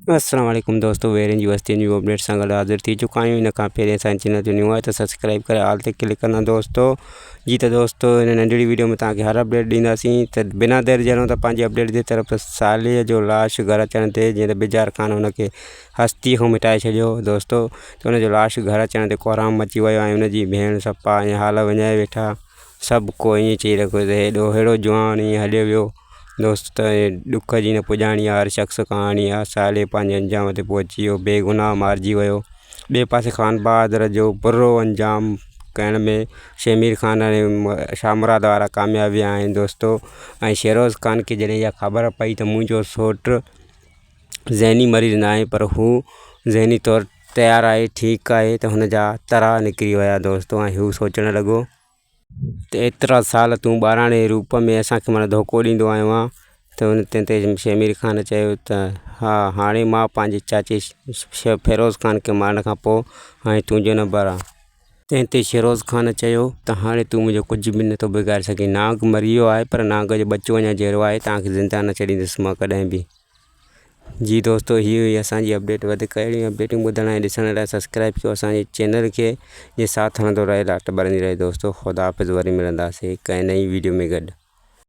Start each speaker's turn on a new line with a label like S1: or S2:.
S1: अस्सलाम वालेकुम दोस्तों, वेरेंज वस्ती न्यू अपडेट सां गॾु हाज़िर थी चुका आहियूं। इन खां पहिरीं असांजे चैनल ते न्यू आहे त सब्सक्राइब करे ऑल ते क्लिक कंदा दोस्तों जी। त दोस्तों इन नंढड़ी वीडियो में तव्हांखे हर अपडेट ॾींदासीं। त बिना देरि जे हलूं त पंहिंजी अपडेट जी तरफ़। त सालीअ जो लाश घर अचण ते जीअं त बिजार ख़ान हुनखे हस्तीअ खां मिटाए छॾियो दोस्तों। त हुनजो लाश घर अचण ते कोहराम मची वियो ऐं हुनजी भेण सफ़ा ऐं हाल विञाए वेठा। सभु को ईअं चई रखियो त हेॾो जवान ईअं हलियो वियो दोस्त। त ॾुख जी न पुॼाणी आहे, हर शख़्स कहाणी आहे। साले पंहिंजे अंजाम ते पहुची वियो, बेगुनाह मारिजी वियो। ॿिए पासे ख़ान बहादुर जो बुरो अंजाम करण में शमीर ख़ान ऐं शाहमुराद वारा कामयाबु विया आहिनि दोस्तों। ऐं शहरोज़ ख़ान खे जॾहिं इहा ख़बर पई त मुंहिंजो सौटु ज़हनी मरीज़ न आहे, पर हू ज़हनी तौरु तयारु आहे, ठीकु आहे, त हुनजा तरा निकिरी विया दोस्तों। ऐं हू सोचणु लॻो त एतिरा साल तूं ॿाराणे रूप में असांखे माना धोखो ॾींदो आयो आहे। त हुन ते शमीर ख़ान चयो त हा, हाणे मां पंहिंजे चाचे फ़िरोज़ ख़ान खे मारण खां पोइ हाणे तुंहिंजो न भरां। तंहिं ते शहरोज़ ख़ान चयो त हाणे तूं मुंहिंजो कुझु बि नथो बिगाड़े सघीं। नांग मरी वियो आहे, पर नांग जो बचो अञा जहिड़ो आहे, तव्हांखे ज़िंदा न छॾींदुसि मां कॾहिं बि। जी दोस्तों, हीअ हुई असांजी अपडेट। वधीक अहिड़ियूं अपडेटूं ॿुधण ऐं ॾिसण लाइ सब्सक्राइब कयो असांजे चैनल खे। जे साथ हलंदो रहे, लाट ॿरंदी रहे दोस्तों। ख़ुदा हाफ़िज़, वरी मिलंदासीं हिकु नई वीडियो में गॾु।